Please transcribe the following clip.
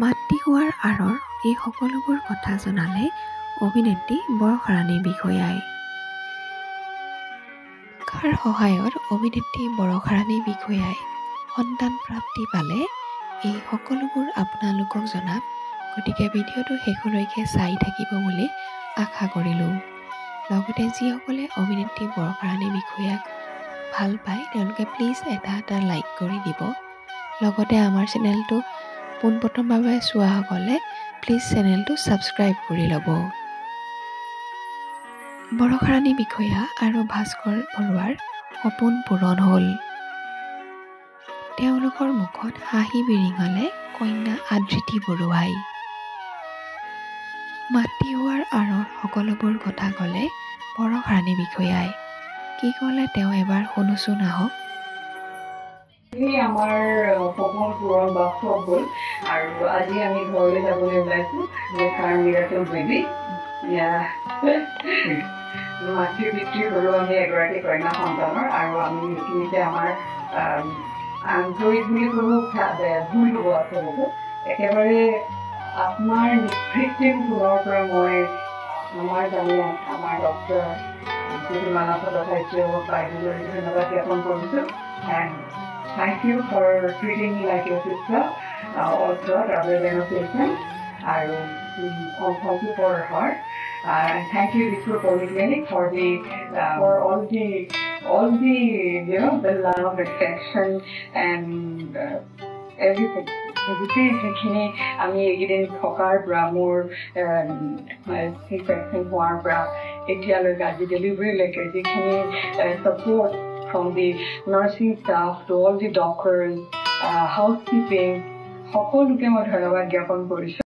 মাতৃ হোৱাৰ আঁৰৰ এই সকলোবোৰ কথা জনালে অভিনেত্ৰী বৰষাৰাণী বিষয়াই। কাৰ সহায়ত অভিনেত্ৰী বৰষাৰাণী বিষয়াই সন্তান প্ৰাপ্তি পালে এই সকলোবোৰ আপোনালোকক জনাম। গতিকে ভিডিঅ'টো শেষলৈকে চাই থাকিব বুলি আশা কৰিলোঁ। লগতে যিসকলে অভিনেত্ৰী বৰষাৰাণী বিষয়াক ভাল পায় তেওঁলোকে প্লিজ এটা লাইক কৰি দিব। লগতে আমাৰ চেনেলটো পোনপ্ৰথমভাৱে চোৱাসকলে প্লিজ চেনেলটো ছাবস্ক্ৰাইব কৰি ল'ব। বৰষাৰাণী বিষয়া আৰু ভাস্কৰ বৰুৱাৰ সপোন পূৰণ হ'ল। তেওঁলোকৰ মুখত হাঁহি বিৰিঙালে কন্যা আদৃতি বৰুৱাই। মাতৃ হোৱাৰ আঁৰৰ সকলোবোৰ কথা ক'লে বৰষাৰাণী বিষয়াই। কি ক'লে তেওঁ এবাৰ শুনোচোন আহক। আমাৰ সপোন পূৰণ বাস্তৱ হ'ল আৰু আজি আমি ঘৰলৈ যাবলৈ ওলাইছোঁ বেবী। মাতৃ পিতৃ হ'লেও আমি এগৰাকী কন্যা সন্তানৰ আৰু আমি এইখিনিতে আমাৰ আন্তৰিক বুলি ক'লেও ভুল হ'ব আচলতে। একেবাৰে আপোনাৰ নিকৃত্ৰিম গুণৰ পৰা মই আমাৰ ডক্টৰ মানস দত্তাত্ৰেয় বাইদেউলৈ ধন্যবাদ জ্ঞাপন কৰিছোঁ। Thank you for treating me like your sister, also rather than a patient. Thank you for her. And thank you, Vishnu Polyclinic, for all the the love, affection, and everything. যিখিনি আমি এইকেইদিন থকাৰ পৰা মোৰ vaccine হোৱাৰ পৰা এতিয়ালৈকে আজি ডেলিভাৰীলৈকে যিখিনি support from the nursing staff to all the doctors, housekeeping, সকলোকে মই ধন্যবাদ জ্ঞাপন কৰিছোঁ।